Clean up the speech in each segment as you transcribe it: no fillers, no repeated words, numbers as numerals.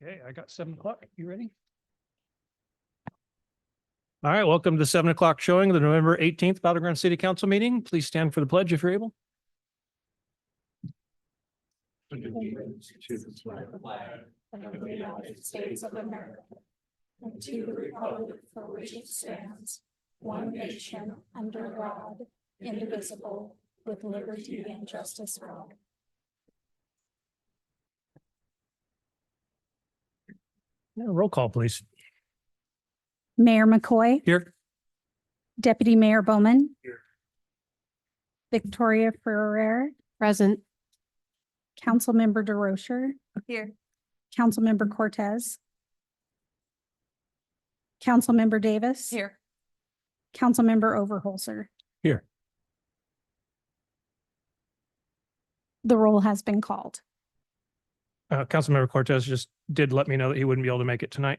Okay, I got 7 o'clock. You ready? All right, welcome to the 7 o'clock showing of the November 18th Battleground City Council meeting. Please stand for the pledge if you're able. To the flag of the United States of America, and to the republic for which it stands, one nation, under God, indivisible, with liberty and justice for all. Roll call, please. Mayor McCoy, Here. Deputy Mayor Bowman. Here. Victoria Ferrer, Present. Councilmember DeRocher, Here. Councilmember Cortez, Councilmember Davis. Here. Councilmember Overholser. Here. The roll has been called. Councilmember Cortez just did let me know that he wouldn't be able to make it tonight.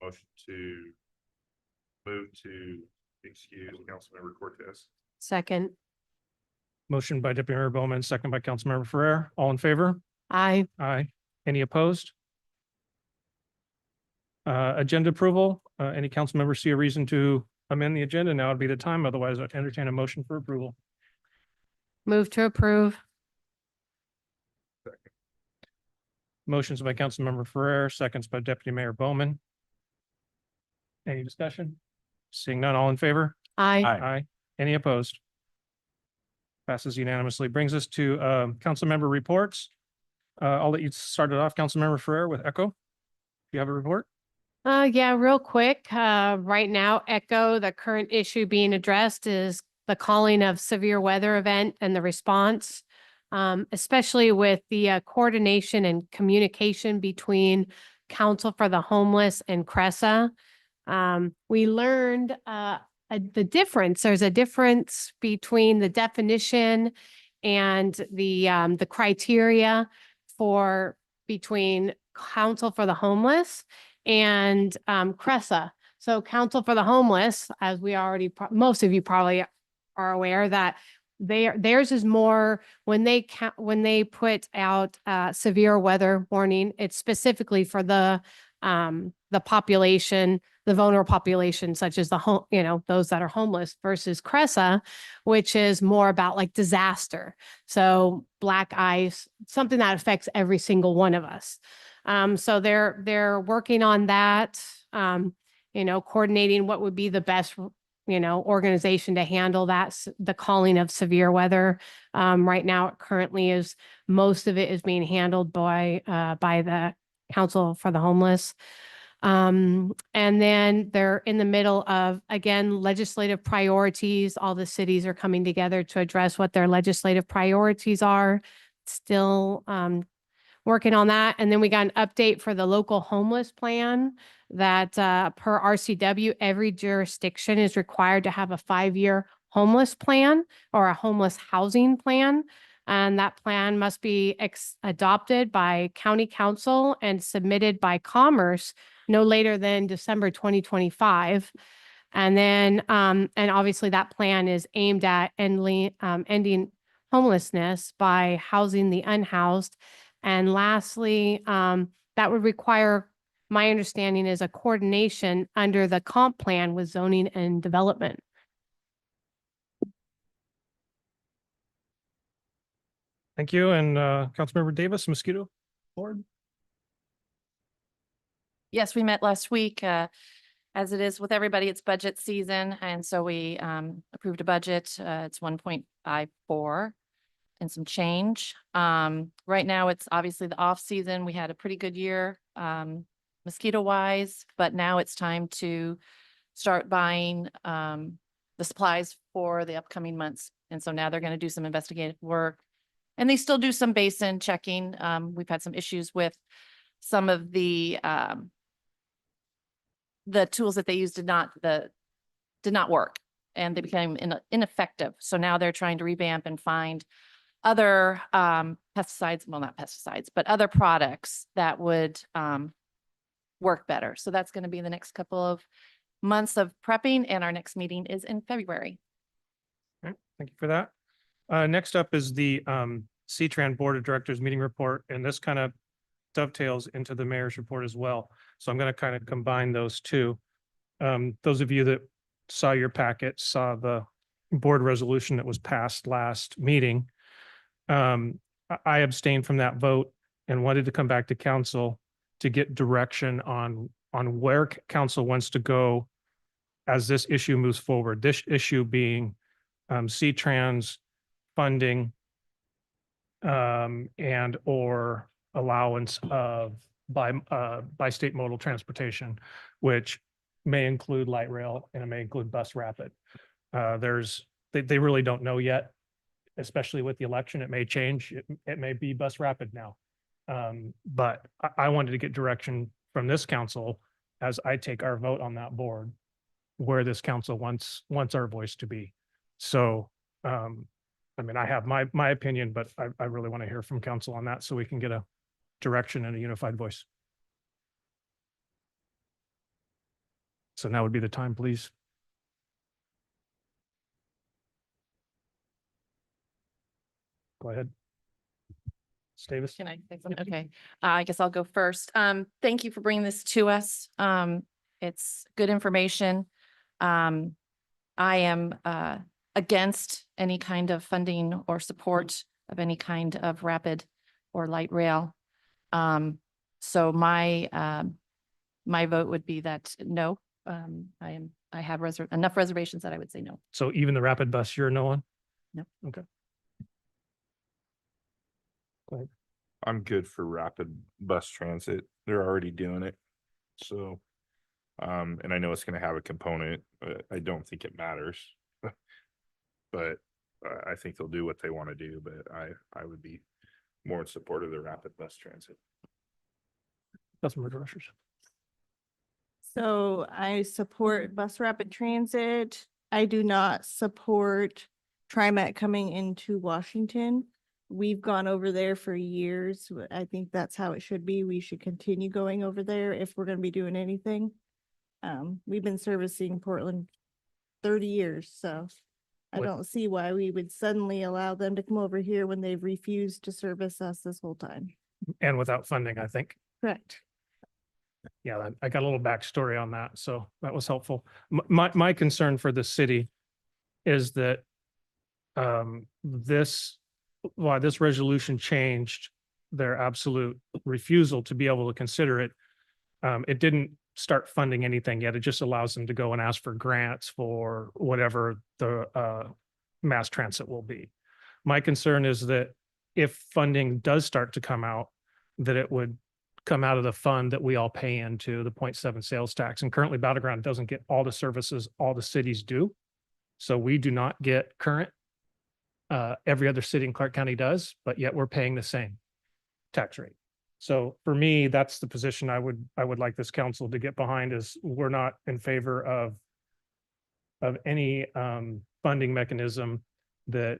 Motion to move to excuse Councilmember Cortez. Second. Motion by Deputy Mayor Bowman, second by Councilmember Ferrer. All in favor? Aye. Aye. Any opposed? Agenda approval. Any council members see a reason to amend the agenda? Now would be the time. Otherwise, I'd entertain a motion for approval. Move to approve. Motions by Councilmember Ferrer, seconds by Deputy Mayor Bowman. Any discussion? Seeing none, all in favor? Aye. Aye. Any opposed? Passes unanimously. Brings us to council member reports. I'll let you start it off, Councilmember Ferrer, with Echo. Do you have a report? Yeah, real quick. Right now, Echo, the current issue being addressed is the calling of severe weather event and the response, especially with the coordination and communication between Council for the Homeless and CRESA. We learned the difference. There's a difference between the definition and the criteria for between Council for the Homeless and CRESA. So Council for the Homeless, as we already, most of you probably are aware that theirs is more when they put out severe weather warning, it's specifically for the population, the vulnerable population, such as those that are homeless, versus CRESA, which is more about like disaster. So black ice, something that affects every single one of us. So they're working on that, coordinating what would be the best, organization to handle that, the calling of severe weather. Right now, it currently is, most of it is being handled by the Council for the Homeless. And then they're in the middle of, again, legislative priorities. All the cities are coming together to address what their legislative priorities are. Still working on that. And then we got an update for the local homeless plan that per RCW, every jurisdiction is required to have a 5-year homeless plan or a homeless housing plan. And that plan must be adopted by county council and submitted by Commerce no later than December 2025. And then, and obviously that plan is aimed at ending homelessness by housing the unhoused. And lastly, that would require, my understanding is, a coordination under the comp plan with zoning and development. Thank you. And Councilmember Davis, Mosquito Board. Yes, we met last week. As it is with everybody, it's budget season. And so we approved a budget. It's 1.54 and some change. Right now, it's obviously the off season. We had a pretty good year mosquito wise, but now it's time to start buying the supplies for the upcoming months. And so now they're going to do some investigative work, and they still do some basin checking. We've had some issues with some of the tools that they used did not work, and they became ineffective. So now they're trying to revamp and find other pesticides, well, not pesticides, but other products that would work better. So that's going to be the next couple of months of prepping, and our next meeting is in February. Okay, thank you for that. Next up is the CTRAN Board of Directors meeting report, and this kind of dovetails into the mayor's report as well. So I'm going to kind of combine those two. Those of you that saw your packet, saw the board resolution that was passed last meeting. I abstained from that vote and wanted to come back to council to get direction on where council wants to go as this issue moves forward. This issue being C-Trans funding and or allowance of by state modal transportation, which may include light rail and it may include bus rapid. They really don't know yet, especially with the election. It may change. It may be bus rapid now. But I wanted to get direction from this council as I take our vote on that board, where this council wants our voice to be. So, I mean, I have my opinion, but I really want to hear from council on that so we can get a direction and a unified voice. So now would be the time, please. Go ahead. Davis. Can I say something? Okay, I guess I'll go first. Thank you for bringing this to us. It's good information. I am against any kind of funding or support of any kind of rapid or light rail. So my vote would be that no. I have enough reservations that I would say no. So even the rapid bus, you're no one? No. Okay. I'm good for rapid bus transit. They're already doing it. So, and I know it's gonna have a component, but I don't think it matters. But I think they'll do what they want to do, but I would be more in support of the rapid bus transit. Councilmember Rushers. So I support bus rapid transit. I do not support TriMet coming into Washington. We've gone over there for years. I think that's how it should be. We should continue going over there if we're gonna be doing anything. We've been servicing Portland 30 years, so I What- don't see why we would suddenly allow them to come over here when they've refused to service us this whole time. And without funding, I think. Correct. Yeah, I got a little backstory on that, so that was helpful. My concern for the city is that why this resolution changed their absolute refusal to be able to consider it. It didn't start funding anything yet. It just allows them to go and ask for grants for whatever the mass transit will be. My concern is that if funding does start to come out, that it would come out of the fund that we all pay into, the 0.7 sales tax. And currently Battleground doesn't get all the services all the cities do. So we do not get current. Every other city in Clark County does, but yet we're paying the same tax rate. So for me, that's the position I would like this council to get behind, is we're not in favor of any funding mechanism that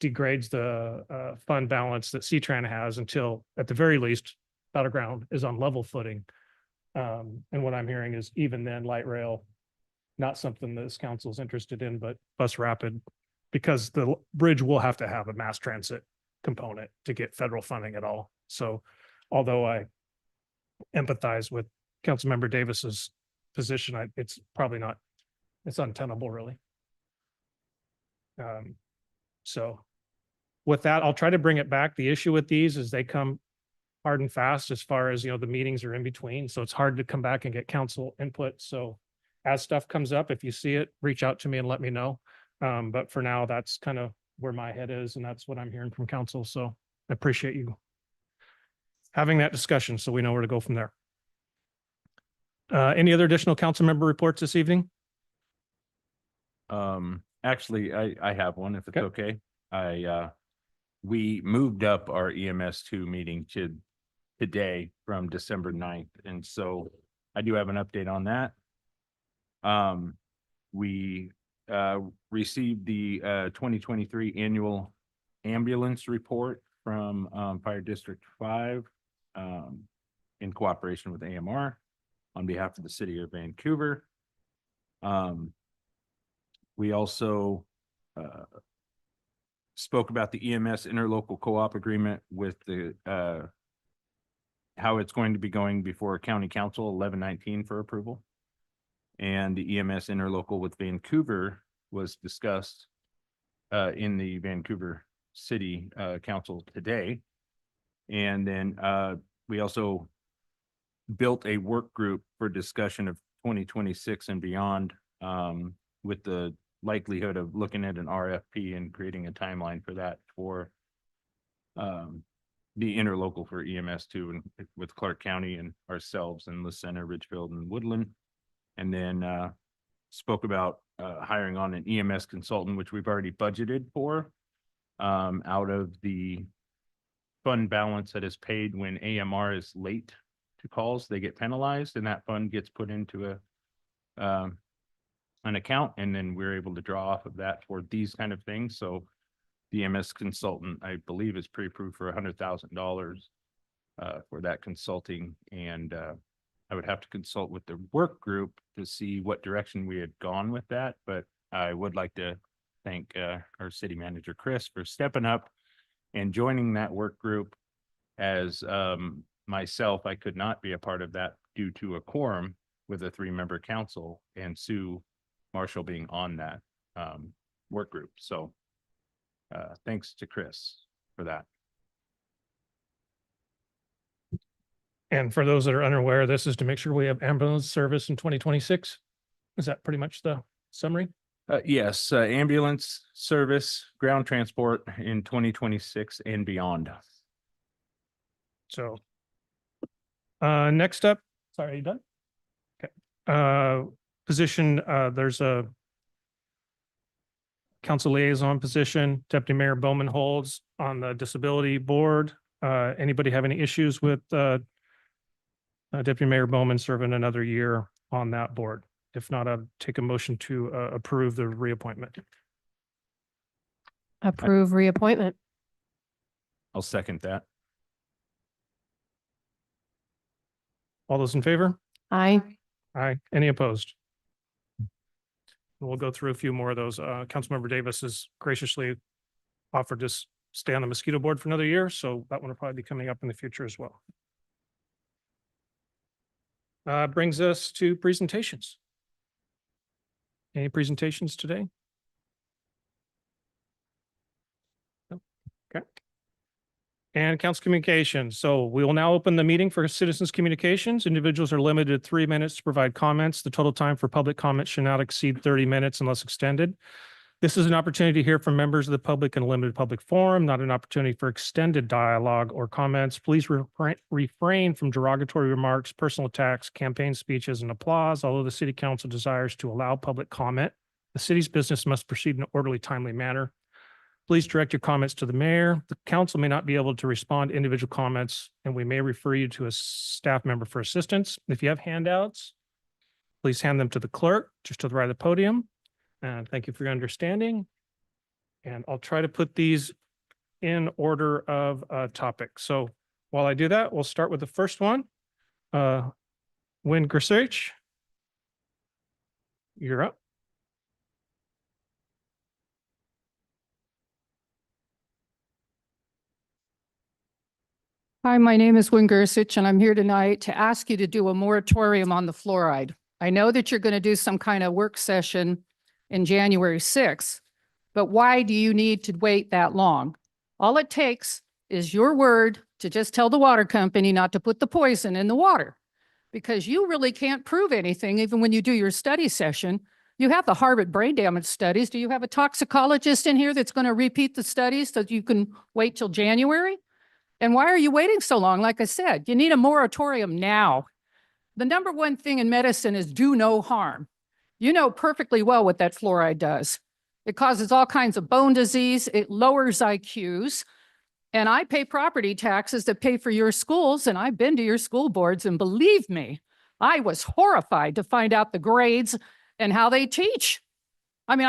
degrades the fund balance that C-Tran has until, at the very least, Battleground is on level footing. And what I'm hearing is even then, light rail, not something that this council is interested in, but bus rapid, because the bridge will have to have a mass transit component to get federal funding at all. So although I empathize with Councilmember Davis's position, it's probably not, it's untenable really. So with that, I'll try to bring it back. The issue with these is they come hard and fast as far as, the meetings are in between. So it's hard to come back and get council input. So as stuff comes up, if you see it, reach out to me and let me know. But for now, that's kind of where my head is, and that's what I'm hearing from council. So I appreciate you having that discussion so we know where to go from there. Any other additional council member reports this evening? Actually, I have one, if it's okay. We moved up our EMS2 meeting to today from December 9th. And so I do have an update on that. We received the 2023 annual ambulance report from Fire District 5 in cooperation with AMR on behalf of the city of Vancouver. We also spoke about the EMS interlocal co-op agreement with the how it's going to be going before County Council 1119 for approval. And the EMS interlocal with Vancouver was discussed in the Vancouver City Council today. And then we also built a work group for discussion of 2026 and beyond, with the likelihood of looking at an RFP and creating a timeline for that for the interlocal for EMS too, and with Clark County and ourselves and the Center, Ridgefield and Woodland. And then spoke about hiring on an EMS consultant, which we've already budgeted for out of the fund balance that is paid when AMR is late to calls. They get penalized, and that fund gets put into an account, and then we're able to draw off of that for these kind of things. So the EMS consultant, I believe, is pre-approved for $100,000 for that consulting, and I would have to consult with the work group to see what direction we had gone with that. But I would like to thank our city manager, Chris, for stepping up and joining that work group. As myself, I could not be a part of that due to a quorum with a 3-member council, and Sue Marshall being on that work group. So thanks to Chris for that. And for those that are unaware, this is to make sure we have ambulance service in 2026. Is that pretty much the summary? Yes, ambulance service, ground transport in 2026 and beyond. So next up, sorry, are you done? Okay. Position, there's a council liaison position Deputy Mayor Bowman holds on the disability board. Anybody have any issues with Deputy Mayor Bowman serving another year on that board? If not, I'll take a motion to approve the reappointment. Approve reappointment. I'll second that. All those in favor? Aye. Aye. Any opposed? We'll go through a few more of those. Councilmember Davis has graciously offered to stay on the mosquito board for another year, so that one will probably be coming up in the future as well. Brings us to presentations. Any presentations today? No? Okay. And council communications. So we will now open the meeting for citizens communications. Individuals are limited to 3 minutes to provide comments. The total time for public comment should not exceed 30 minutes unless extended. This is an opportunity to hear from members of the public in a limited public forum, not an opportunity for extended dialogue or comments. Please refrain from derogatory remarks, personal attacks, campaign speeches, and applause. Although the city council desires to allow public comment, the city's business must proceed in an orderly, timely manner. Please direct your comments to the mayor. The council may not be able to respond to individual comments, and we may refer you to a staff member for assistance. If you have handouts, please hand them to the clerk just to the right of the podium. And thank you for your understanding. And I'll try to put these in order of topic. So while I do that, we'll start with the first one. Wynn Gersich, you're up. Hi, my name is Wynn Gersich, and I'm here tonight to ask you to do a moratorium on the fluoride. I know that you're going to do some kind of work session in January 6th, but why do you need to wait that long? All it takes is your word to just tell the water company not to put the poison in the water, because you really can't prove anything even when you do your study session. You have the Harvard brain damage studies. Do you have a toxicologist in here that's going to repeat the studies so you can wait till January? And why are you waiting so long? Like I said, you need a moratorium now. The number one thing in medicine is do no harm. You know perfectly well what that fluoride does. It causes all kinds of bone disease. It lowers IQs. And I pay property taxes that pay for your schools. And I've been to your school boards, and believe me, I was horrified to find out the grades and how they teach. I mean,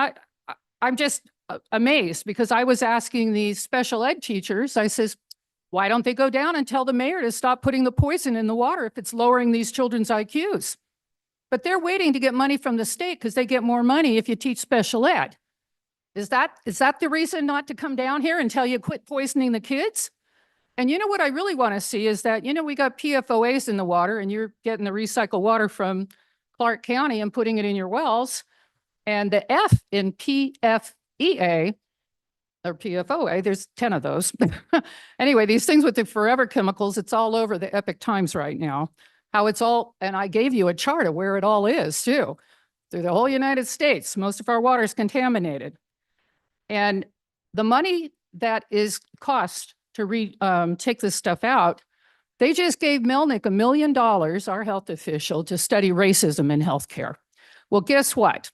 I'm just amazed, because I was asking these special ed teachers, I says, why don't they go down and tell the mayor to stop putting the poison in the water if it's lowering these children's IQs? But they're waiting to get money from the state because they get more money if you teach special ed. Is that the reason not to come down here until you quit poisoning the kids? And you know what I really want to see is that, we got PFOAs in the water and you're getting the recycled water from Clark County and putting it in your wells. And the F in PFEA or PFOA, there's 10 of those. Anyway, these things with the forever chemicals, it's all over the Epic Times right now. How it's all, and I gave you a chart of where it all is too. Through the whole United States, most of our water is contaminated. And the money that is cost to take this stuff out, they just gave Melnick $1 million, our health official, to study racism in healthcare. Well, guess what?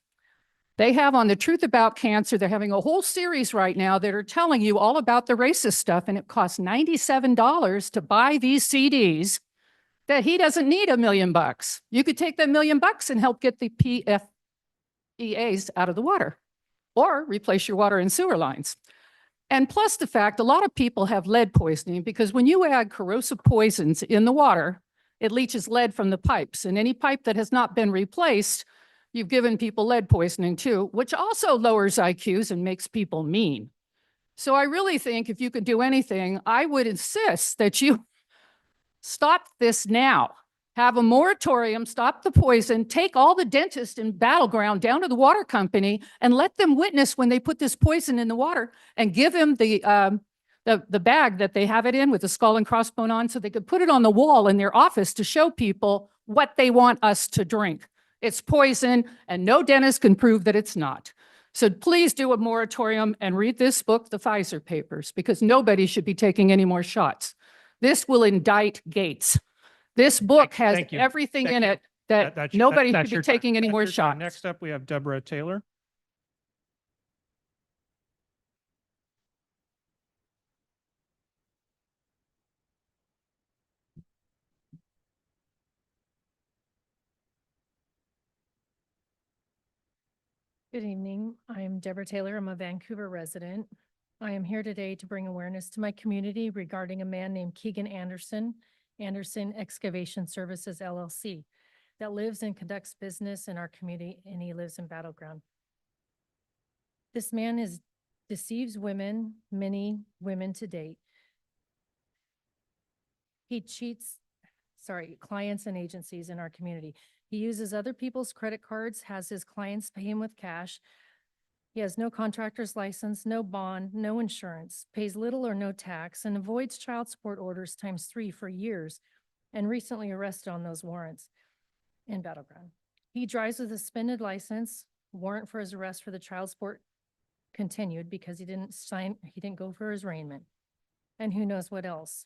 They have on The Truth About Cancer, they're having a whole series right now that are telling you all about the racist stuff, and it costs $97 to buy these CDs that he doesn't need $1 million. You could take that $1 million and help get the PFEAs out of the water or replace your water and sewer lines. And plus the fact, a lot of people have lead poisoning because when you add corrosive poisons in the water, it leaches lead from the pipes. And any pipe that has not been replaced, you've given people lead poisoning too, which also lowers IQs and makes people mean. So I really think if you could do anything, I would insist that you stop this now. Have a moratorium, stop the poison, take all the dentists in Battleground down to the water company and let them witness when they put this poison in the water and give them the bag that they have it in with the skull and crossbone on so they could put it on the wall in their office to show people what they want us to drink. It's poison and no dentist can prove that it's not. So please do a moratorium and read this book, The Pfizer Papers, because nobody should be taking any more shots. This will indict Gates. This book has Thank you. everything Thank in you. it that That's nobody that's should be your time. taking any That's more your time. shots. Next up, we have Deborah Taylor. Good evening. I'm Deborah Taylor. I'm a Vancouver resident. I am here today to bring awareness to my community regarding a man named Keegan Anderson, Anderson Excavation Services LLC, that lives and conducts business in our community, and he lives in Battleground. This man deceives women, many women to date. He cheats, clients and agencies in our community. He uses other people's credit cards, has his clients pay him with cash. He has no contractor's license, no bond, no insurance, pays little or no tax, and avoids child support orders ×3 for years, and recently arrested on those warrants in Battleground. He drives with a suspended license. Warrant for his arrest for the child support continued because he didn't go for his arraignment. And who knows what else.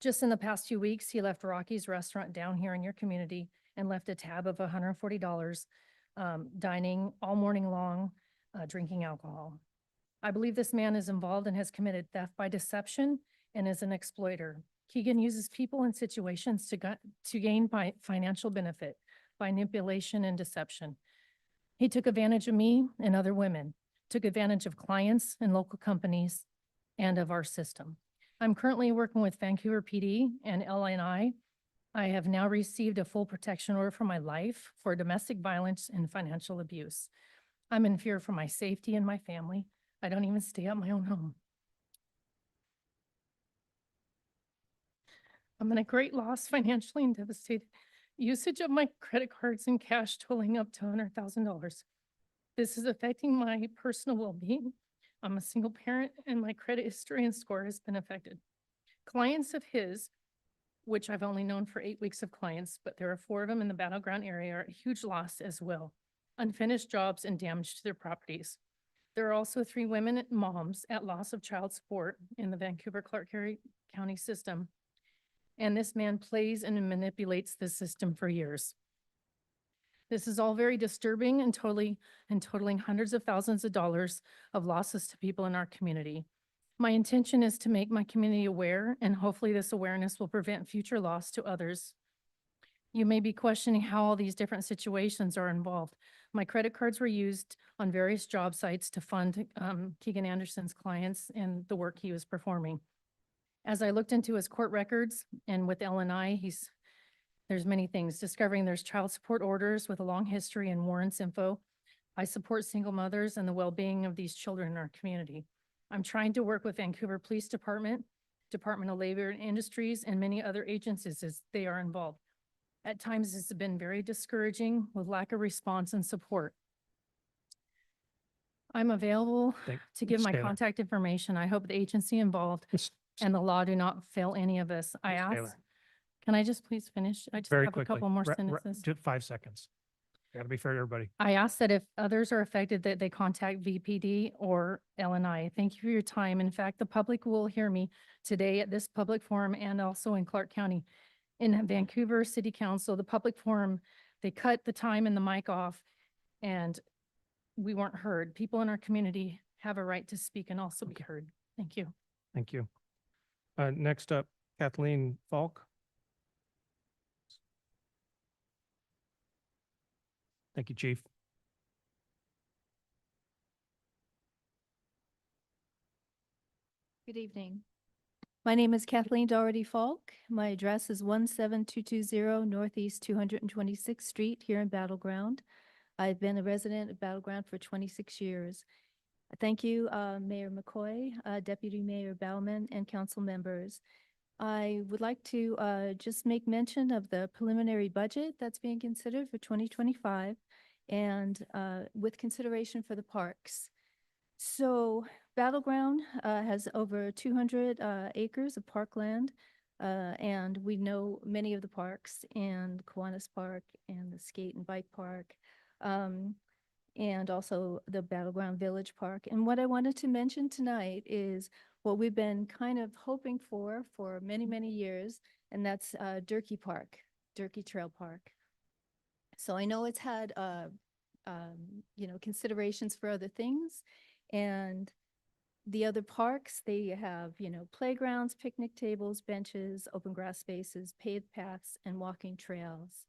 Just in the past 2 weeks, he left Rocky's Restaurant down here in your community and left a tab of $140, dining all morning long, drinking alcohol. I believe this man is involved and has committed theft by deception and is an exploiter. Keegan uses people and situations to gain financial benefit, manipulation and deception. He took advantage of me and other women, took advantage of clients and local companies and of our system. I'm currently working with Vancouver PD and LNI. I have now received a full protection order for my life for domestic violence and financial abuse. I'm in fear for my safety and my family. I don't even stay at my own home. I'm in a great loss financially and devastated. Usage of my credit cards and cash totaling up to $100,000. This is affecting my personal well-being. I'm a single parent and my credit history and score has been affected. Clients of his, which I've only known for 8 weeks of clients, but there are 4 of them in the Battleground area, are a huge loss as well. Unfinished jobs and damage to their properties. There are also 3 women moms at loss of child support in the Vancouver Clark County system. And this man plays and manipulates the system for years. This is all very disturbing and totaling hundreds of thousands of dollars of losses to people in our community. My intention is to make my community aware, and hopefully this awareness will prevent future loss to others. You may be questioning how all these different situations are involved. My credit cards were used on various job sites to fund Keegan Anderson's clients and the work he was performing. As I looked into his court records and with LNI, there's many things, discovering there's child support orders with a long history and warrants info. I support single mothers and the well-being of these children in our community. I'm trying to work with Vancouver Police Department Department of Labor and Industries, and many other agencies as they are involved. At times, it's been very discouraging with lack of response and support. I'm available Thank- to give Ms. my Taylor. contact information. I hope the agency involved Ms. and the law do not fail any of us. I Ms. ask, Taylor, can I just please finish? I just very have a quickly. couple more sentences. Just 5 seconds. Got to be fair to everybody. I ask that if others are affected, that they contact VPD or LNI. Thank you for your time. In fact, the public will hear me today at this public forum and also in Clark County. In Vancouver City Council, the public forum, they cut the time and the mic off and we weren't heard. People in our community have a right to speak and also be heard. Thank you. Thank you. Next up, Kathleen Falk. Thank you, Chief. Good evening. My name is Kathleen Doherty Falk. My address is 17220 Northeast 226th Street here in Battleground. I've been a resident of Battleground for 26 years. Thank you, Mayor McCoy, Deputy Mayor Bauman, and council members. I would like to just make mention of the preliminary budget that's being considered for 2025 and with consideration for the parks. So Battleground has over 200 acres of parkland, and we know many of the parks, and Kiwanis Park and the Skate and Bike Park, and also the Battleground Village Park. And what I wanted to mention tonight is what we've been kind of hoping for many, many years, and that's Durkee Park, Durkee Trail Park. So I know it's had, considerations for other things, and the other parks, they have, playgrounds, picnic tables, benches, open grass spaces, paved paths, and walking trails.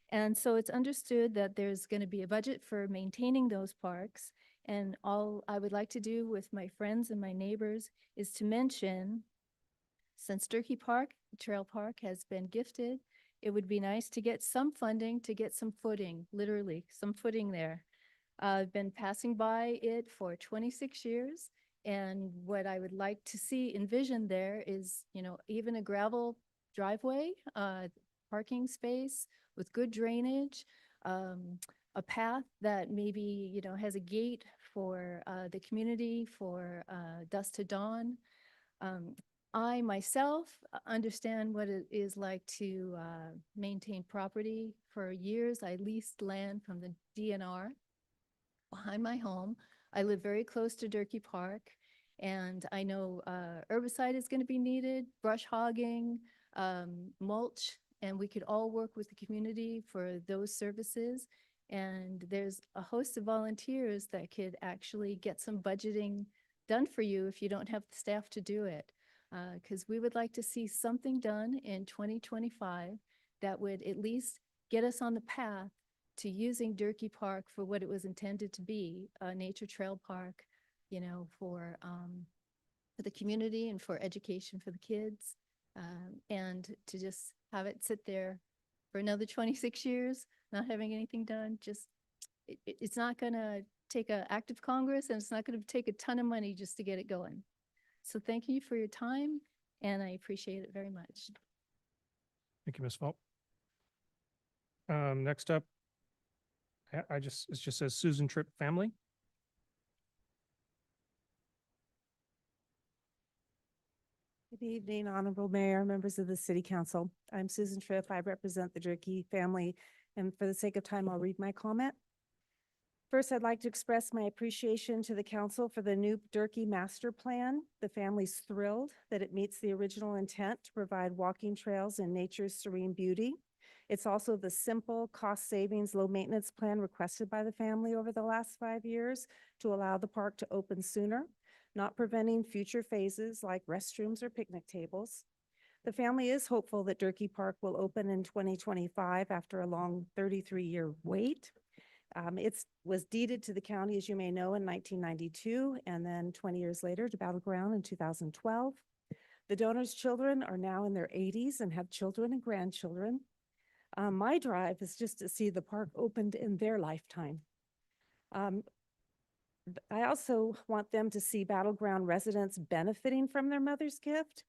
And so it's understood that there's going to be a budget for maintaining those parks. And all I would like to do with my friends and my neighbors is to mention, since Durkee Park, Trail Park, has been gifted, it would be nice to get some funding, to get some footing, literally some footing there. I've been passing by it for 26 years. And what I would like to see envisioned there is, even a gravel driveway, parking space with good drainage, a path that maybe, has a gate for the community for dusk to dawn. I myself understand what it is like to maintain property. For years, I leased land from the DNR behind my home. I live very close to Durkee Park, and I know herbicide is going to be needed, brush hogging, mulch, and we could all work with the community for those services. And there's a host of volunteers that could actually get some budgeting done for you if you don't have the staff to do it. Because we would like to see something done in 2025 that would at least get us on the path to using Durkee Park for what it was intended to be, a nature trail park, for the community and for education for the kids, and to just have it sit there for another 26 years, not having anything done. Just it's not going to take an act of Congress, and it's not going to take a ton of money just to get it going. So thank you for your time, and I appreciate it very much. Thank you, Ms. Falk. Next up, it just says Susan Tripp family. Good evening, Honorable Mayor, members of the City Council. I'm Susan Tripp. I represent the Durkee family, and for the sake of time, I'll read my comment. First, I'd like to express my appreciation to the council for the new Durkee Master Plan. The family's thrilled that it meets the original intent to provide walking trails and nature's serene beauty. It's also the simple, cost savings, low maintenance plan requested by the family over the last 5 years to allow the park to open sooner, not preventing future phases like restrooms or picnic tables. The family is hopeful that Durkee Park will open in 2025 after a long 33-year wait. It was deeded to the county, as you may know, in 1992, and then 20 years later to Battleground in 2012. The donors' children are now in their 80s and have children and grandchildren. My drive is just to see the park opened in their lifetime. I also want them to see Battleground residents benefiting from their mother's gift.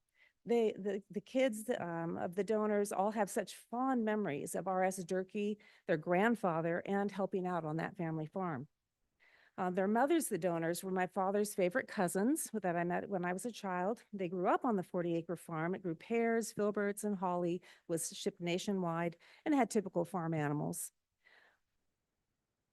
the kids of the donors all have such fond memories of R.S. Durkee, their grandfather, and helping out on that family farm. Their mothers, the donors, were my father's favorite cousins that I met when I was a child. They grew up on the 40-acre farm. It grew pears, filberts, and holly, was shipped nationwide, and had typical farm animals.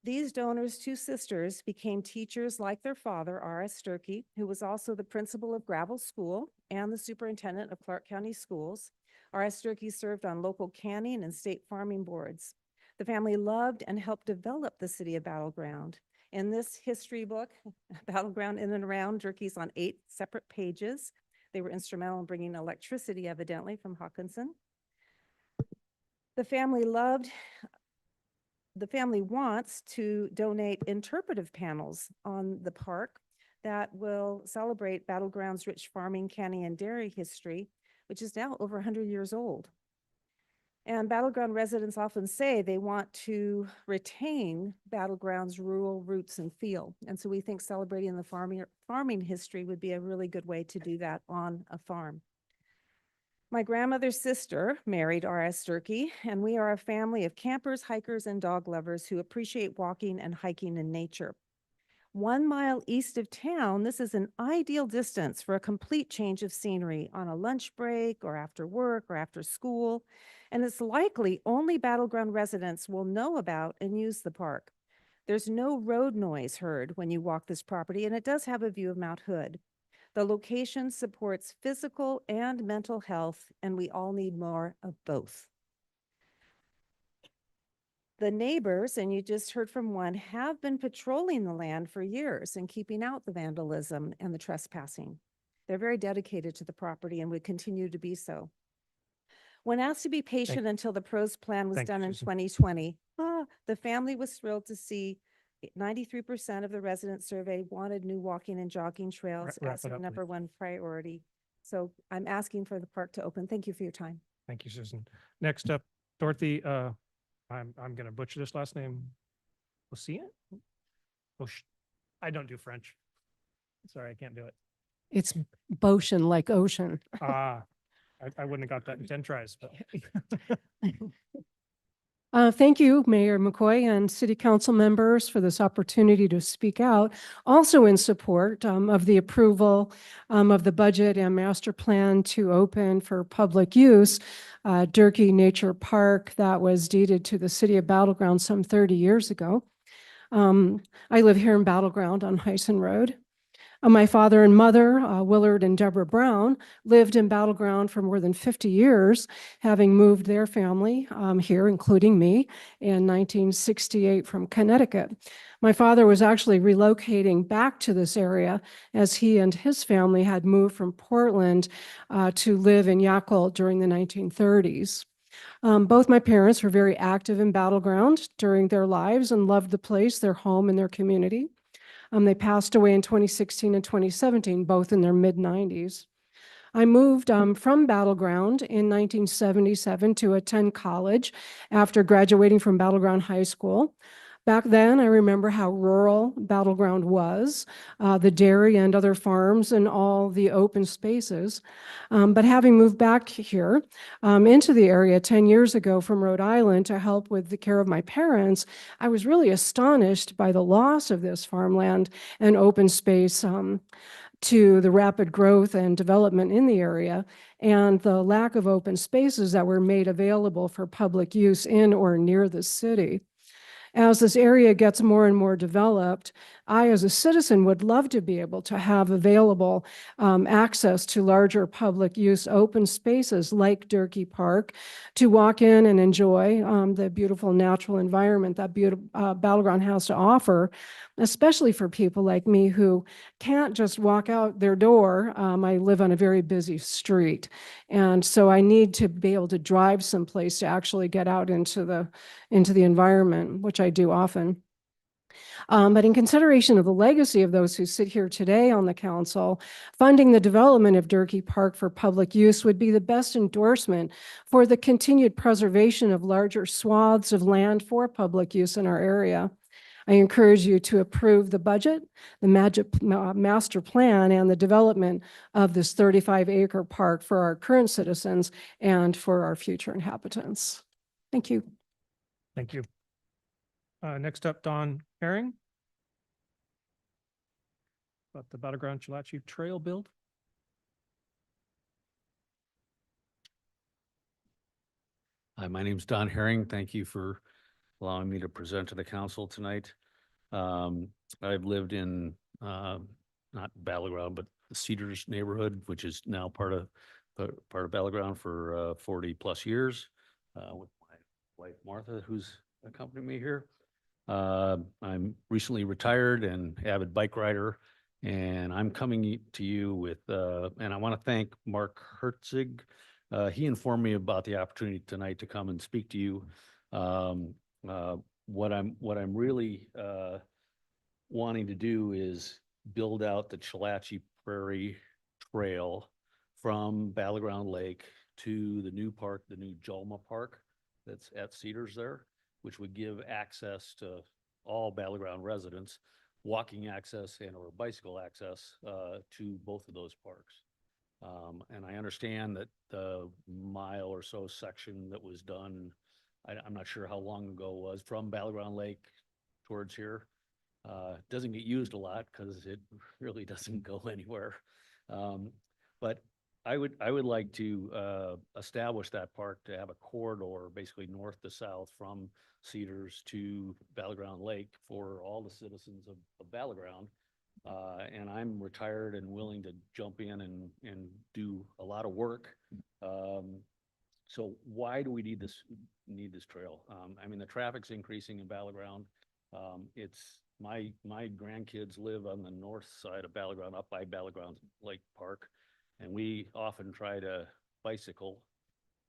These donors' two sisters became teachers like their father, R.S. Durkee, who was also the principal of Gravel School and the superintendent of Clark County Schools. R.S. Durkee served on local canning and state farming boards. The family loved and helped develop the city of Battle Ground. In this history book, Battle Ground in and Around, Durkee's on 8 separate pages. They were instrumental in bringing electricity, evidently, from Hawkinson. The family wants to donate interpretive panels on the park that will celebrate Battle Ground's rich farming, canning, and dairy history, which is now over 100 years old. And Battle Ground residents often say they want to retain Battle Ground's rural roots and feel. And so we think celebrating the farming history would be a really good way to do that on a farm. My grandmother's sister married R.S. Durkee, and we are a family of campers, hikers, and dog lovers who appreciate walking and hiking in nature. 1 mile east of town, this is an ideal distance for a complete change of scenery on a lunch break or after work or after school. And it's likely only Battle Ground residents will know about and use the park. There's no road noise heard when you walk this property, and it does have a view of Mount Hood. The location supports physical and mental health, and we all need more of both. The neighbors, and you just heard from one, have been patrolling the land for years and keeping out the vandalism and the trespassing. They're very dedicated to the property and would continue to be so. When asked to be patient until the pros plan was Thank you, done in Susan. 2020, the family was thrilled to see 93% of the residents surveyed wanted new walking and jogging trails Wrap as it their up, number please. one priority. So I'm asking for the park to open. Thank you for your time. Thank you, Susan. Next up, Dorothy, I'm going to butcher this last name. Ocean? I don't do French. Sorry, I can't do it. It's Boshen, like ocean. I wouldn't have got that in 10 tries, but Thank you, Mayor McCoy and City Council members for this opportunity to speak out. Also in support of the approval of the budget and master plan to open for public use, Durkee Nature Park that was deeded to the City of Battle Ground some 30 years ago. I live here in Battle Ground on Hyson Road. My father and mother, Willard and Deborah Brown, lived in Battle Ground for more than 50 years, having moved their family here, including me, in 1968 from Connecticut. My father was actually relocating back to this area as he and his family had moved from Portland to live in Yakult during the 1930s. Both my parents were very active in Battle Ground during their lives and loved the place, their home, and their community. They passed away in 2016 and 2017, both in their mid-90s. I moved from Battle Ground in 1977 to attend college after graduating from Battle Ground High School. Back then, I remember how rural Battle Ground was, the dairy and other farms and all the open spaces. But having moved back here into the area 10 years ago from Rhode Island to help with the care of my parents, I was really astonished by the loss of this farmland and open space to the rapid growth and development in the area and the lack of open spaces that were made available for public use in or near the city. As this area gets more and more developed, I, as a citizen, would love to be able to have available access to larger public use open spaces like Durkee Park to walk in and enjoy the beautiful natural environment that Battle Ground has to offer, especially for people like me who can't just walk out their door. I live on a very busy street, and so I need to be able to drive someplace to actually get out into the environment, which I do often. But in consideration of the legacy of those who sit here today on the council, funding the development of Durkee Park for public use would be the best endorsement for the continued preservation of larger swaths of land for public use in our area. I encourage you to approve the budget, the master plan, and the development of this 35-acre park for our current citizens and for our future inhabitants. Thank you. Thank you. Next up, Don Herring. About the Battleground Chalachi Trail build. Hi, my name's Don Herring. Thank you for allowing me to present to the council tonight. I've lived in, not Battleground, but the Cedars neighborhood, which is now part of Battleground for 40+ years, with my wife Martha, who's accompanying me here. I'm recently retired and avid bike rider, and I'm coming to you with, and I want to thank Mark Herzig. He informed me about the opportunity tonight to come and speak to you. What I'm really wanting to do is build out the Chalachi Prairie Trail from Battleground Lake to the new park, the new Jolma Park that's at Cedars there, which would give access to all Battleground residents, walking access and or bicycle access to both of those parks. And I understand that the mile or so section that was done, I'm not sure how long ago it was, from Battleground Lake towards here, doesn't get used a lot because it really doesn't go anywhere. But I would like to establish that park to have a corridor basically north to south from Cedars to Battleground Lake for all the citizens of Battleground. And I'm retired and willing to jump in and do a lot of work. So why do we need this trail? I mean, the traffic's increasing in Battleground. It's my grandkids live on the north side of Battleground, up by Battleground Lake Park, and we often try to bicycle,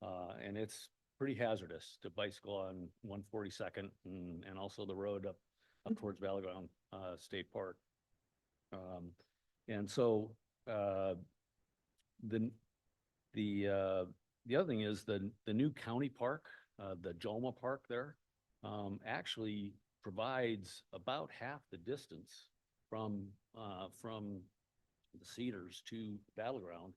and it's pretty hazardous to bicycle on 142nd and also the road up towards Battleground State Park. And so the other thing is the new county park, the Jolma Park there, actually provides about half the distance from the Cedars to Battleground,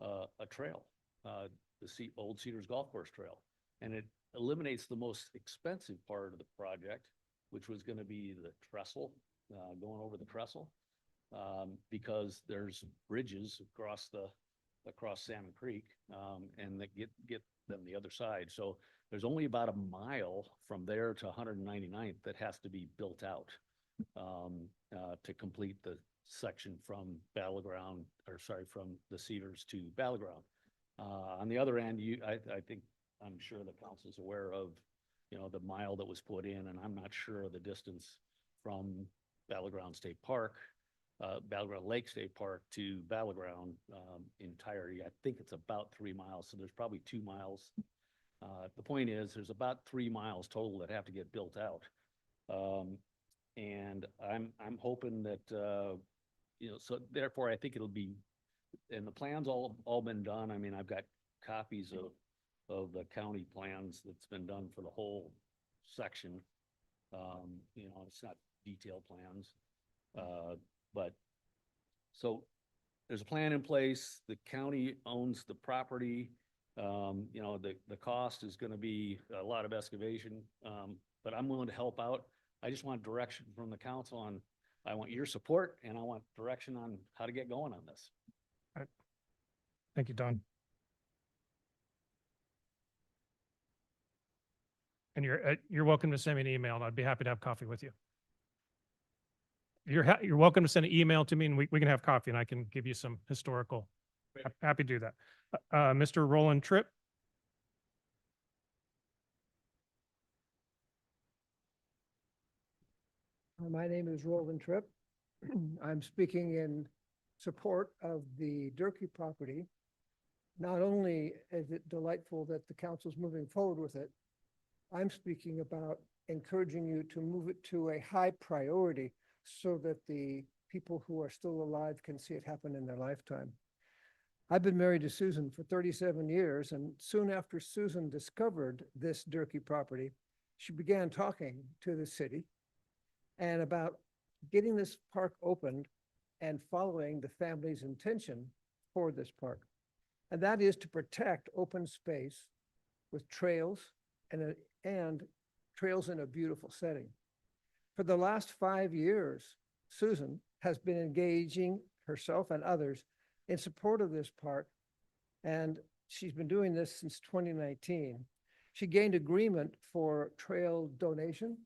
a trail, the old Cedars Golf Course Trail. And it eliminates the most expensive part of the project, which was going to be the trestle, going over the trestle. Because there's bridges across Salmon Creek, and that get them the other side. So there's only about a mile from there to 199th that has to be built out to complete the section from Battleground, from the Cedars to Battleground. On the other end, I'm sure the council's aware of, the mile that was put in, and I'm not sure of the distance from Battleground State Park, Battleground Lake State Park to Battleground entirety. I think it's about 3 miles, so there's probably 2 miles. The point is, there's about 3 miles total that have to get built out. And I'm hoping that, so therefore I think it'll be, and the plans all been done. I mean, I've got copies of the county plans that's been done for the whole section. It's not detailed plans. But so there's a plan in place. The county owns the property. The cost is going to be a lot of excavation, but I'm willing to help out. I just want direction from the council on, I want your support and I want direction on how to get going on this. All right. Thank you, Don. And you're welcome to send me an email and I'd be happy to have coffee with you. You're welcome to send an email to me and we can have coffee and I can give you some historical. Happy to do that. Mr. Roland Tripp. My name is Roland Tripp. I'm speaking in support of the Durkee property. Not only is it delightful that the council's moving forward with it, I'm speaking about encouraging you to move it to a high priority so that the people who are still alive can see it happen in their lifetime. I've been married to Susan for 37 years, and soon after Susan discovered this Durkee property, she began talking to the city and about getting this park opened and following the family's intention for this park. And that is to protect open space with trails and trails in a beautiful setting. For the last 5 years, Susan has been engaging herself and others in support of this park, and she's been doing this since 2019. She gained agreement for trail donation,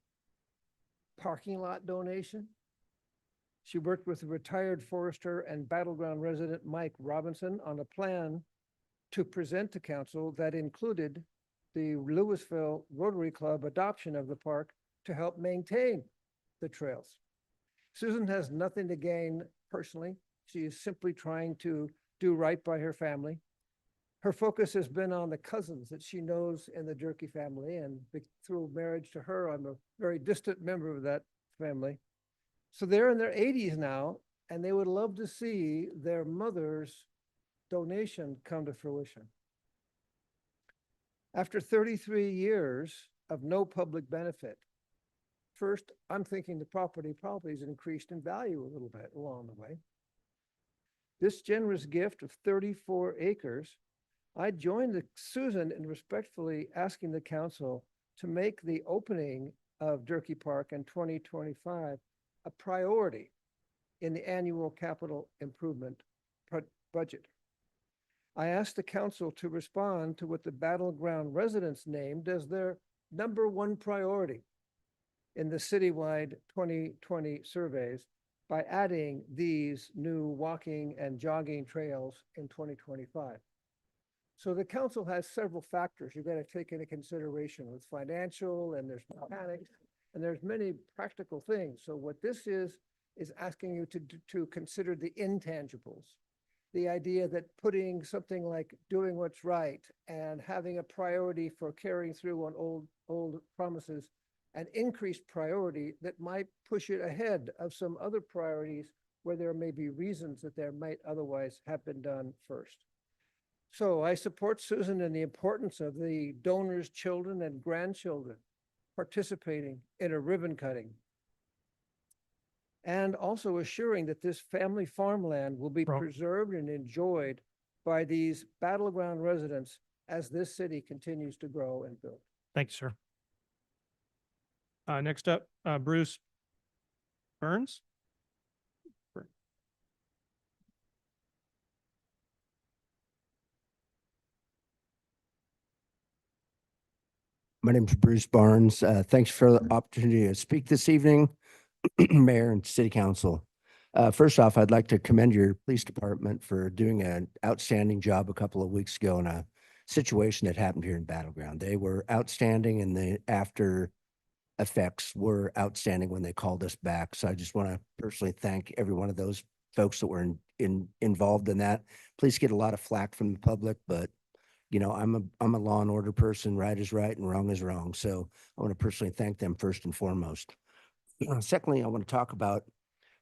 parking lot donation. She worked with the retired forester and battleground resident Mike Robinson on a plan to present to council that included the Louisville Rotary Club adoption of the park to help maintain the trails. Susan has nothing to gain personally. She is simply trying to do right by her family. Her focus has been on the cousins that she knows in the Durkee family, and through marriage to her, I'm a very distant member of that family. So they're in their 80s now, and they would love to see their mother's donation come to fruition. After 33 years of no public benefit, first, I'm thinking the property probably has increased in value a little bit along the way. This generous gift of 34 acres, I joined Susan in respectfully asking the council to make the opening of Durkee Park in 2025 a priority in the annual capital improvement budget. I asked the council to respond to what the battleground residents named as their #1 priority in the citywide 2020 surveys by adding these new walking and jogging trails in 2025. So the council has several factors you've got to take into consideration with financial, and there's mechanics, and there's many practical things. So what this is asking you to consider the intangibles. The idea that putting something like doing what's right and having a priority for carrying through on old promises, an increased priority that might push it ahead of some other priorities where there may be reasons that there might otherwise have been done first. So I support Susan in the importance of the donors' children and grandchildren participating in a ribbon cutting, and also assuring that this family farmland will be preserved and enjoyed by these battleground residents as this city continues to grow and build. Thank you, sir. Next up, Bruce Burns. My name is Bruce Barnes. Thanks for the opportunity to speak this evening, Mayor and City Council. First off, I'd like to commend your police department for doing an outstanding job a couple of weeks ago in a situation that happened here in Battleground. They were outstanding, and the after effects were outstanding when they called us back. So I just want to personally thank every one of those folks that were involved in that. Police get a lot of flack from the public, but you know, I'm a law and order person. Right is right and wrong is wrong. So I want to personally thank them first and foremost. Secondly, I want to talk about,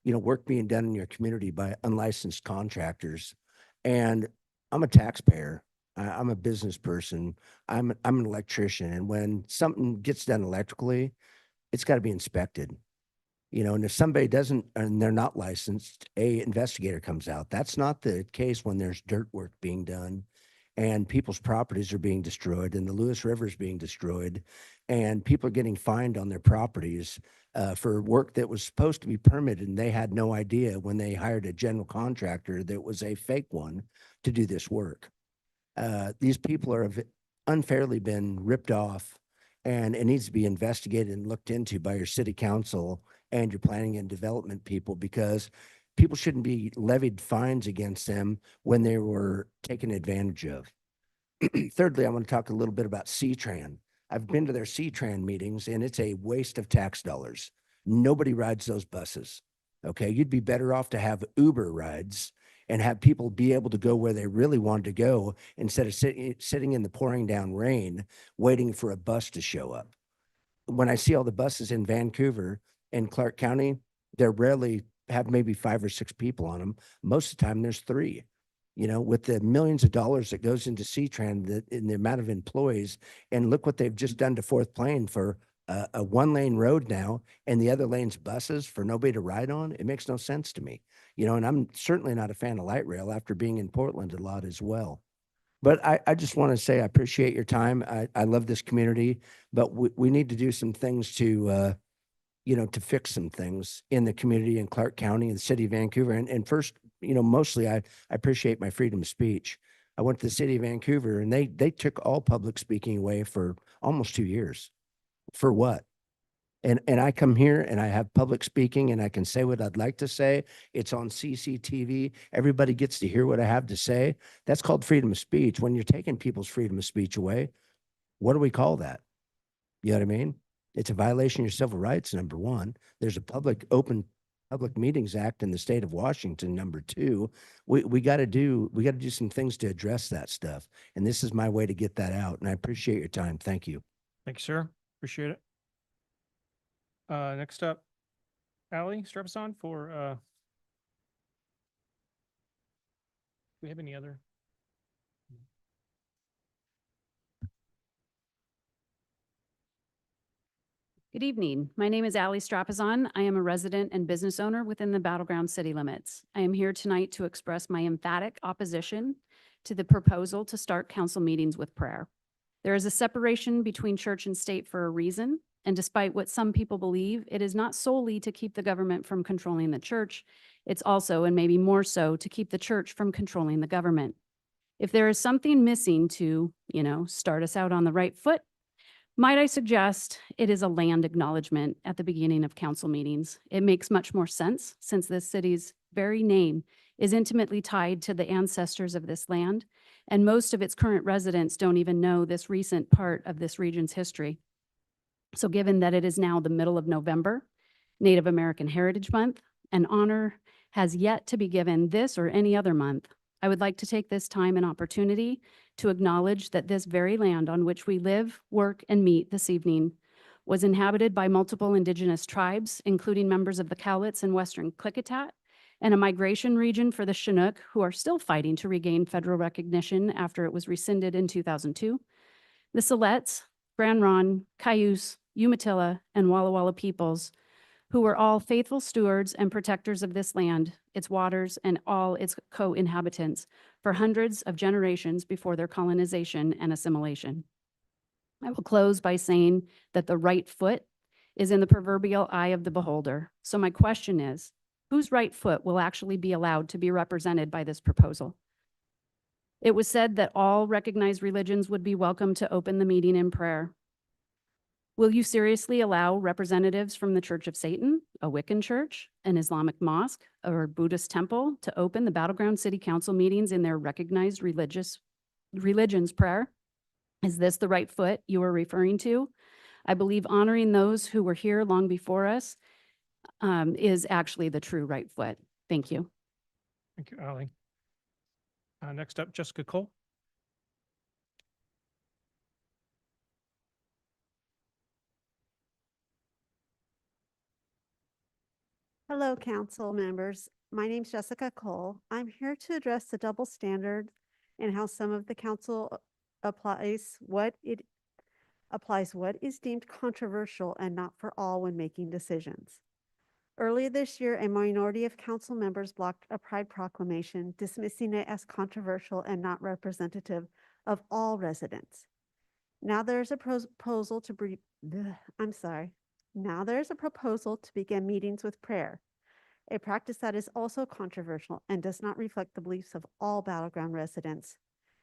work being done in your community by unlicensed contractors. And I'm a taxpayer. I'm a business person. I'm an electrician. And when something gets done electrically, it's got to be inspected. And if somebody doesn't, and they're not licensed, an investigator comes out. That's not the case when there's dirt work being done and people's properties are being destroyed and the Lewis River is being destroyed and people are getting fined on their properties for work that was supposed to be permitted, and they had no idea when they hired a general contractor that was a fake one to do this work. These people have unfairly been ripped off, and it needs to be investigated and looked into by your city council and your planning and development people, because people shouldn't be levied fines against them when they were taken advantage of. Thirdly, I want to talk a little bit about C-Tran. I've been to their C-Tran meetings, and it's a waste of tax dollars. Nobody rides those buses. Okay, you'd be better off to have Uber rides and have people be able to go where they really wanted to go instead of sitting in the pouring down rain waiting for a bus to show up. When I see all the buses in Vancouver and Clark County, they're rarely have maybe 5 or 6 people on them. Most of the time there's 3. With the millions of dollars that goes into C-Tran, in the amount of employees, and look what they've just done to Fourth Plain for a one-lane road now and the other lane's buses for nobody to ride on. It makes no sense to me. You know, and I'm certainly not a fan of light rail after being in Portland a lot as well. But I just want to say I appreciate your time. I love this community, but we need to do some things to, you know, to fix some things in the community in Clark County and the city of Vancouver. And first, you know, mostly I appreciate my freedom of speech. I went to the city of Vancouver and they took all public speaking away for almost 2 years. For what? And I come here and I have public speaking and I can say what I'd like to say. It's on CCTV. Everybody gets to hear what I have to say. That's called freedom of speech. When you're taking people's freedom of speech away, what do we call that? You know what I mean? It's a violation of your civil rights, number one. There's a Open Public Meetings Act in the state of Washington, number two. We got to do some things to address that stuff. And this is my way to get that out. And I appreciate your time. Thank you. Thank you, sir. Appreciate it. Next up, Ally Strepason for, do we have any other? Good evening. My name is Ally Strapazon. I am a resident and business owner within the Battleground city limits. I am here tonight to express my emphatic opposition to the proposal to start council meetings with prayer. There is a separation between church and state for a reason, and despite what some people believe, it is not solely to keep the government from controlling the church. It's also, and maybe more so, to keep the church from controlling the government. If there is something missing to, start us out on the right foot, might I suggest it is a land acknowledgement at the beginning of council meetings. It makes much more sense since this city's very name is intimately tied to the ancestors of this land, and most of its current residents don't even know this recent part of this region's history. So given that it is now the middle of November, Native American Heritage Month, and honor has yet to be given this or any other month, I would like to take this time and opportunity to acknowledge that this very land on which we live, work, and meet this evening was inhabited by multiple indigenous tribes, including members of the Cowlitz and Western Klickitat, and a migration region for the Chinook, who are still fighting to regain federal recognition after it was rescinded in 2002. The Siletz, Grand Ronde, Cayuse, Umatilla, and Walla Walla peoples, who were all faithful stewards and protectors of this land, its waters, and all its co-inhabitants for hundreds of generations before their colonization and assimilation. I will close by saying that the right foot is in the proverbial eye of the beholder. So my question is, whose right foot will actually be allowed to be represented by this proposal? It was said that all recognized religions would be welcome to open the meeting in prayer. Will you seriously allow representatives from the Church of Satan, a Wiccan church, an Islamic mosque, or Buddhist temple to open the Battleground City Council meetings in their recognized religion's prayer? Is this the right foot you are referring to? I believe honoring those who were here long before us is actually the true right foot. Thank you. Thank you, Ally. Next up, Jessica Cole. Hello, council members. My name's Jessica Cole. I'm here to address the double standard and how some of the council applies what is deemed controversial and not for all when making decisions. Earlier this year, a minority of council members blocked a pride proclamation, dismissing it as controversial and not representative of all residents. Now there's a proposal to begin meetings with prayer, a practice that is also controversial and does not reflect the beliefs of all Battleground residents,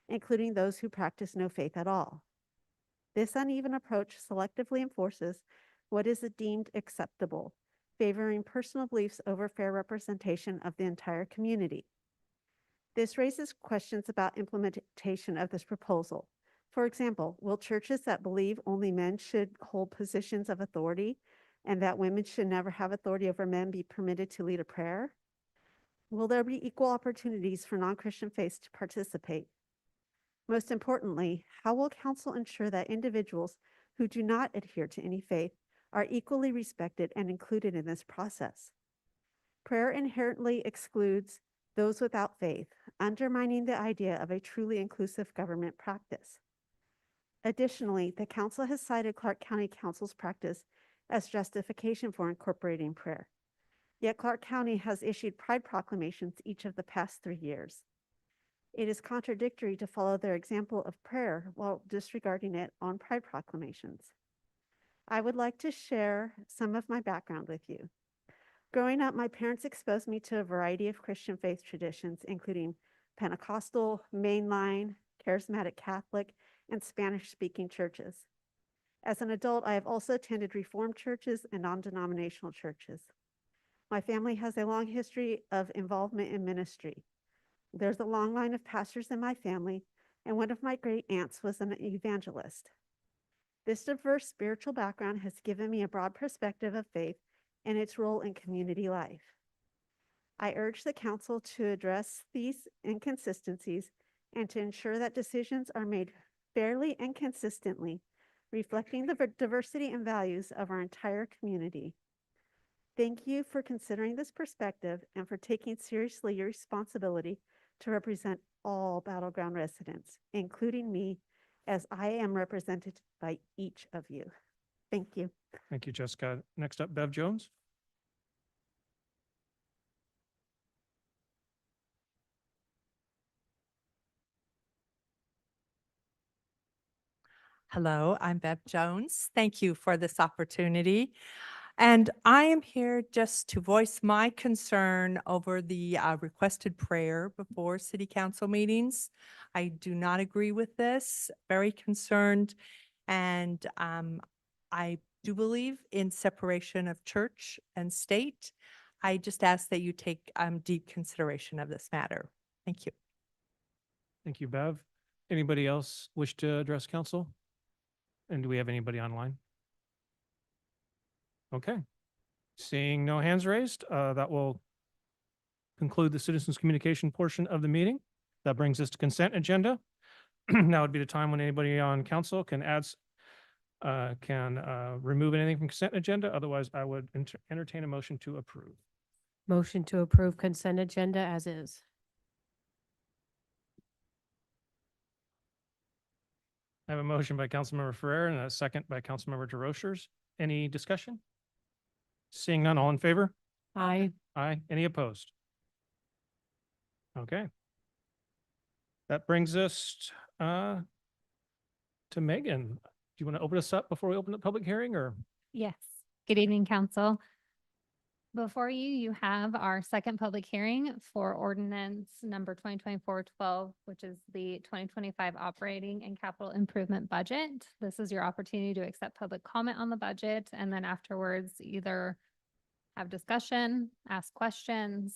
including those who practice no faith at all. This uneven approach selectively enforces what is deemed acceptable, favoring personal beliefs over fair representation of the entire community. This raises questions about implementation of this proposal. For example, will churches that believe only men should hold positions of authority and that women should never have authority over men be permitted to lead a prayer? Will there be equal opportunities for non-Christian faiths to participate? Most importantly, how will council ensure that individuals who do not adhere to any faith are equally respected and included in this process? Prayer inherently excludes those without faith, undermining the idea of a truly inclusive government practice. Additionally, the council has cited Clark County Council's practice as justification for incorporating prayer. Yet Clark County has issued pride proclamations each of the past 3 years. It is contradictory to follow their example of prayer while disregarding it on pride proclamations. I would like to share some of my background with you. Growing up, my parents exposed me to a variety of Christian faith traditions, including Pentecostal, mainline, charismatic Catholic, and Spanish-speaking churches. As an adult, I have also attended Reformed churches and non-denominational churches. My family has a long history of involvement in ministry. There's a long line of pastors in my family, and one of my great aunts was an evangelist. This diverse spiritual background has given me a broad perspective of faith and its role in community life. I urge the council to address these inconsistencies and to ensure that decisions are made fairly and consistently, reflecting the diversity and values of our entire community. Thank you for considering this perspective and for taking seriously your responsibility to represent all Battleground residents, including me, as I am represented by each of you. Thank you. Thank you, Jessica. Next up, Bev Jones. Hello, I'm Bev Jones. Thank you for this opportunity. And I am here just to voice my concern over the requested prayer before city council meetings. I do not agree with this, very concerned. And I do believe in separation of church and state. I just ask that you take deep consideration of this matter. Thank you. Thank you, Bev. Anybody else wish to address council? And do we have anybody online? Okay. Seeing no hands raised, that will conclude the citizens communication portion of the meeting. That brings us to consent agenda. Now would be the time when anybody on council can remove anything from consent agenda. Otherwise, I would entertain a motion to approve. Motion to approve consent agenda as is. I have a motion by Councilmember Ferrer and a second by Councilmember DeRochers. Any discussion? Seeing none, all in favor? Aye. Aye. Any opposed? Okay. That brings us to Megan. Do you want to open us up before we open the public hearing, or? Yes. Good evening, council. Before you, you have our second public hearing for ordinance number 2024-12, which is the 2025 operating and capital improvement budget. This is your opportunity to accept public comment on the budget, and then afterwards either have discussion, ask questions,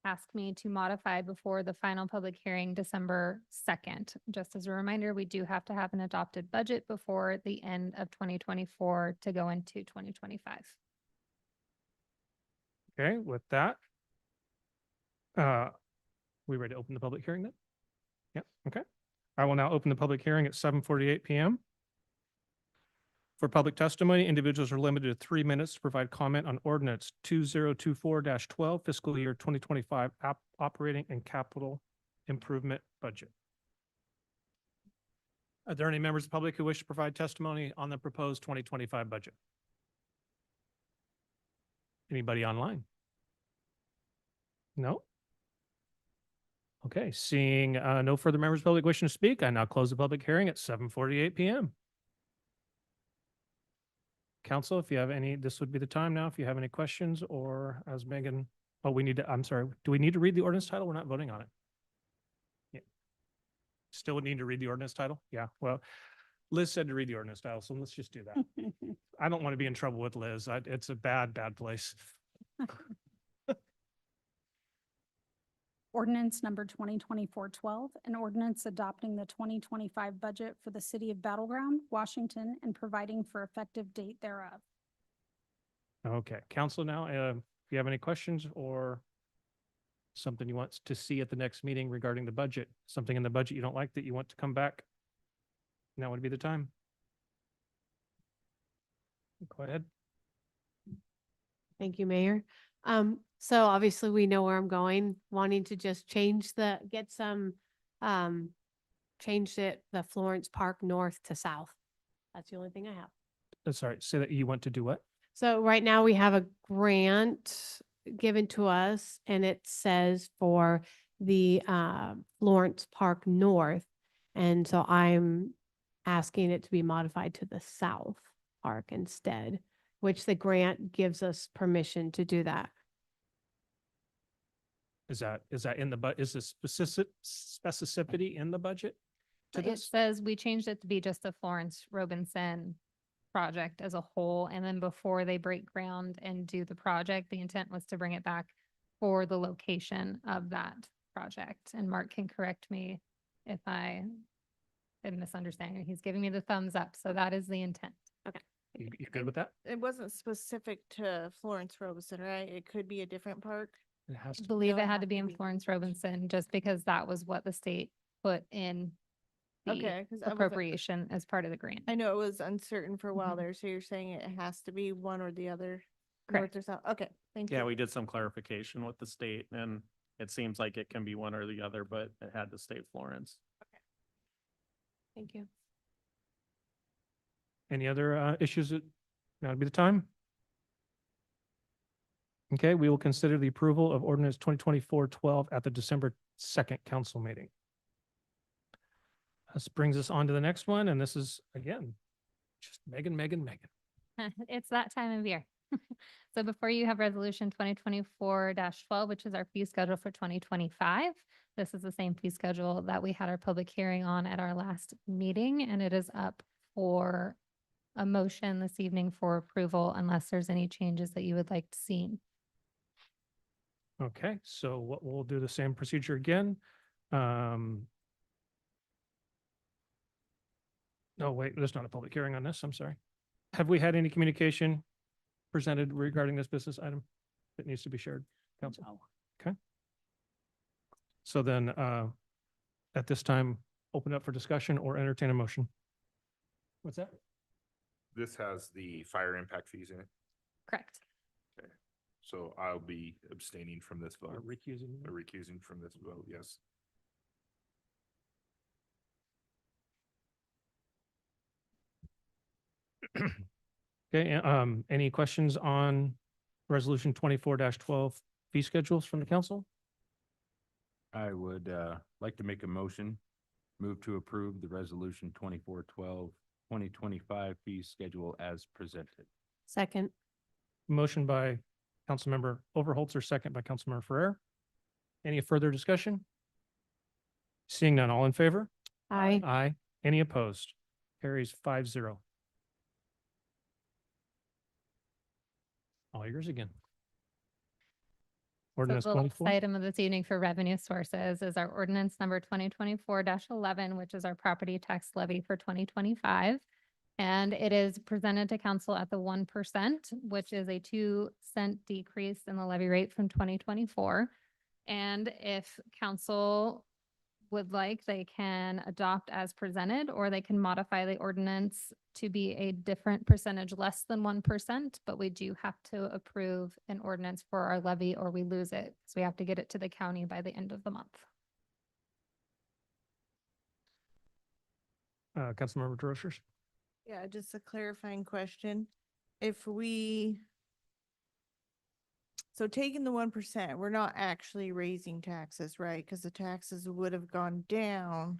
ask me to modify before the final public hearing December 2nd. Just as a reminder, we do have to have an adopted budget before the end of 2024 to go into 2025. Okay, with that, we ready to open the public hearing then? Yep, okay. I will now open the public hearing at 7:48 PM. For public testimony, individuals are limited to 3 minutes to provide comment on ordinance 2024-12 fiscal year 2025 operating and capital improvement budget. Are there any members of the public who wish to provide testimony on the proposed 2025 budget? Anybody online? No? Okay, seeing no further members of the public wishing to speak, I now close the public hearing at 7:48 PM. Council, if you have any, this would be the time now, if you have any questions, or as Megan, I'm sorry, do we need to read the ordinance title? We're not voting on it. Yeah. Still would need to read the ordinance title? Yeah, well, Liz said to read the ordinance title, so let's just do that. I don't want to be in trouble with Liz. It's a bad place. Ordinance number 2024-12, an ordinance adopting the 2025 budget for the city of Battleground, Washington, and providing for effective date thereof. Okay, council now, if you have any questions or something you want to see at the next meeting regarding the budget, something in the budget you don't like that you want to come back, now would be the time. Go ahead. Thank you, Mayor. So obviously we know where I'm going, wanting to just get some changed it, the Florence Park North to South. That's the only thing I have. Sorry, say that you want to do what? So right now we have a grant given to us and it says for the Florence Park North. And so I'm asking it to be modified to the South Park instead, which the grant gives us permission to do that. Is that in the is the specificity in the budget to It this? says we changed it to be just the Florence Robinson project as a whole. And then before they break ground and do the project, the intent was to bring it back for the location of that project. And Mark can correct me if I am misunderstanding. He's giving me the thumbs up. So that is the intent. Okay. You good with that? It wasn't specific to Florence Robinson, right? It could be a different park. It has I to. believe No, it had has to be to in be. Florence Robinson just because that was what the state put in the Okay, 'cause I wasn't- appropriation as part of the grant. I know it was uncertain for a while Mhm. there, so you're saying it has to be one or the other? Correct. North or south? Okay, thank you. Yeah, we did some clarification with the state and it seems like it can be one or the other, but it had to state Florence. Thank you. Any other issues that, now would be the time? Okay, we will consider the approval of ordinance 2024-12 at the December 2nd council meeting. This brings us on to the next one, and this is, again, just Megan. It's that time of year. So before you have resolution 2024-12, which is our fee schedule for 2025. This is the same fee schedule that we had our public hearing on at our last meeting, and it is up for a motion this evening for approval unless there's any changes that you would like to see. Okay, so what we'll do the same procedure again. No, wait, there's not a public hearing on this. I'm sorry. Have we had any communication presented regarding this business item that needs to be shared, council? Okay. So then, at this time, open up for discussion or entertain a motion. What's that? This has the fire impact fees in it, Correct. so I'll be abstaining from this Or vote, recusing? or recusing from this vote, yes. Okay, any questions on resolution 24-12 fee schedules from the council? I would like to make a motion, move to approve the resolution 2025 fee schedule as presented. Second. Motion by Councilmember Overholtzer, second by Councilmember Ferrer. Any further discussion? Seeing none, all in favor? Aye. Aye. Any opposed? Carries 5-0. All yours again. So Ordinance the last 24. item of this evening for revenue sources is our ordinance number 2024-11, which is our property tax levy for 2025. And it is presented to council at the 1%, which is a 2-cent decrease in the levy rate from 2024. And if council would like, they can adopt as presented, or they can modify the ordinance to be a different percentage less than 1%, but we do have to approve an ordinance for our levy or we lose it. So we have to get it to the county by the end of the month. Councilmember DeRochers. Yeah, just a clarifying question. If we, so taking the 1%, we're not actually raising taxes, right? Because the taxes would have gone down.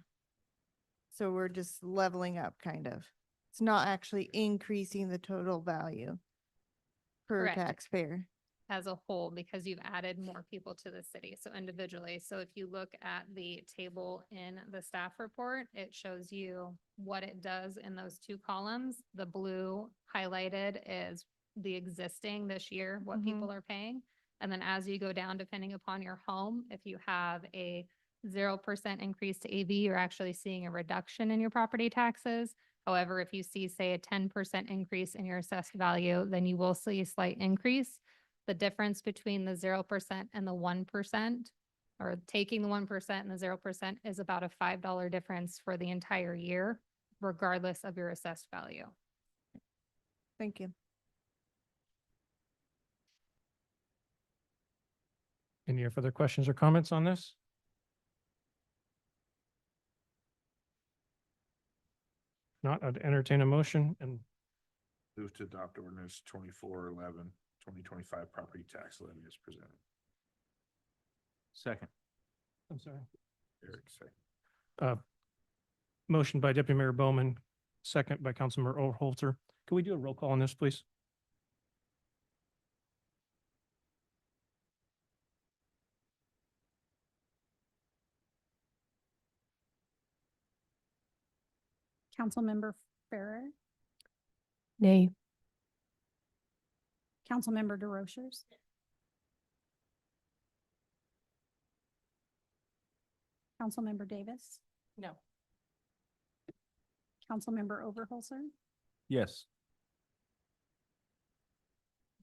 So we're just leveling up, kind of. It's not actually increasing the total value per Correct. taxpayer. As a whole, because you've added more people to the city, so individually. So if you look at the table in the staff report, it shows you what it does in those two columns. The blue highlighted is the existing this year, what people are paying. And then as you go down, depending upon your home, if you have a 0% increase to AV, you're actually seeing a reduction in your property taxes. However, if you see, say, a 10% increase in your assessed value, then you will see a slight increase. The difference between the 0% and the 1%, or taking the 1% and the 0%, is about a $5 difference for the entire year, regardless of your assessed value. Thank you. Any further questions or comments on this? not, I'd entertain a motion and Move to adopt ordinance 2025 property tax levy as presented. Second. I'm sorry. Eric, second. Motion by Deputy Mayor Bowman, second by Councilmember Overholzer. Can we do a roll call on this, please? Councilmember Farrer, Nay. Councilmember DeRochers, Councilmember Davis, No. Councilmember Overholser, Yes.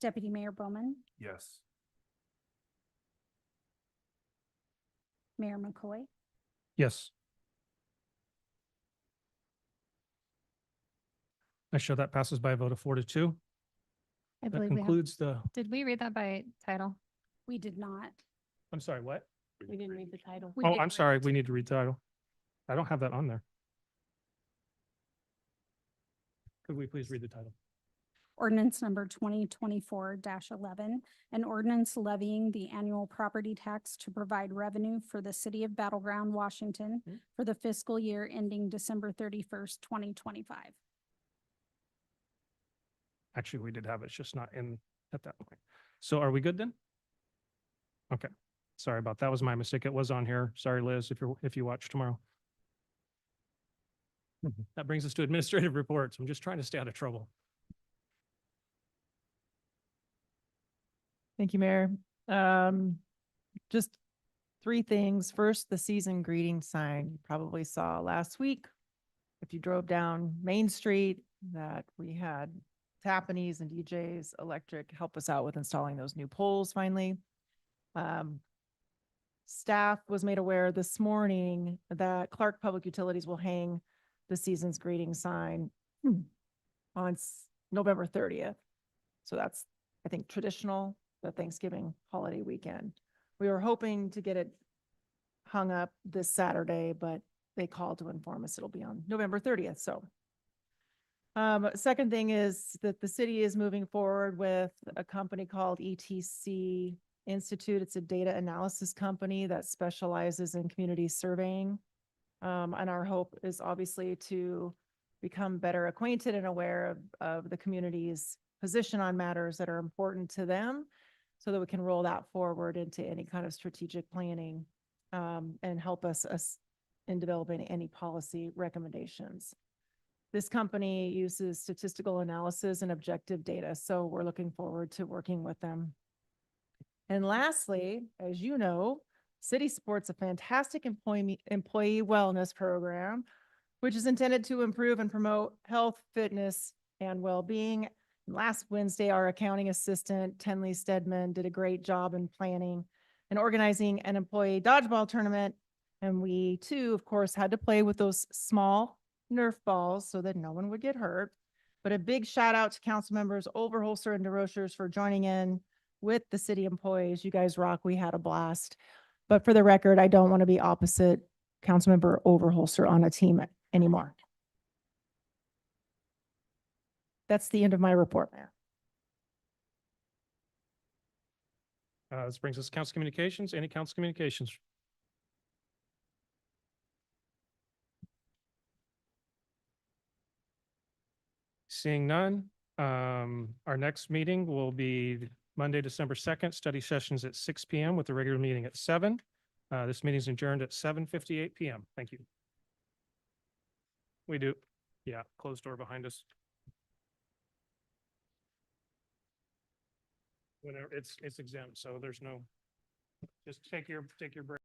Deputy Mayor Bowman, Yes. Mayor McCoy. Yes. I show that passes by a vote of 4-2. I That believe we have, concludes the, did we read that by title? We did not. I'm sorry, what? We didn't read the title. We Oh, didn't I'm read sorry. it. We need to read title. I don't have that on there. Could we please read the title? Ordinance number 2024-11, an ordinance levying the annual property tax to provide revenue for the city of Battle Ground, Washington for the fiscal year ending December 31st, 2025. Actually, we did have it. It's just not in at that point. So are we good then? Okay. Sorry about that. Was my mistake. It was on here. Sorry, Liz, if you watch tomorrow. That brings us to administrative reports. I'm just trying to stay out of trouble. Thank you, Mayor. Just three things. First, the season greeting sign you probably saw last week. If you drove down Main Street, that we had Tappanese and DJs Electric help us out with installing those new poles finally. Staff was made aware this morning that Clark Public Utilities will hang the season's greeting sign on November 30th. So that's, I think, traditional, the Thanksgiving holiday weekend. We were hoping to get it hung up this Saturday, but they called to inform us it'll be on November 30th. So second thing is that the city is moving forward with a company called ETC Institute. It's a data analysis company that specializes in community surveying. And our hope is obviously to become better acquainted and aware of the community's position on matters that are important to them so that we can roll that forward into any kind of strategic planning and help us in developing any policy recommendations. This company uses statistical analysis and objective data, so we're looking forward to working with them. And lastly, as you know, City supports a fantastic employee wellness program, which is intended to improve and promote health, fitness, and well-being. Last Wednesday, our accounting assistant, Tenley Stedman, did a great job in planning and organizing an employee dodgeball tournament. And we too, of course, had to play with those small Nerf balls so that no one would get hurt. But a big shout out to council members Overholser and DeRochers for joining in with the city employees. You guys rock. We had a blast. But for the record, I don't want to be opposite Councilmember Overholser on a team anymore. That's the end of my report, Mayor. This brings us to council communications. Any council communications? Seeing none, our next meeting will be Monday, December 2nd, study sessions at 6 p.m. with the regular meeting at 7. This meeting is adjourned at 7:58 p.m. Thank you. We do. Yeah, closed door behind us. Whenever it's exempt, so there's no, just take your break.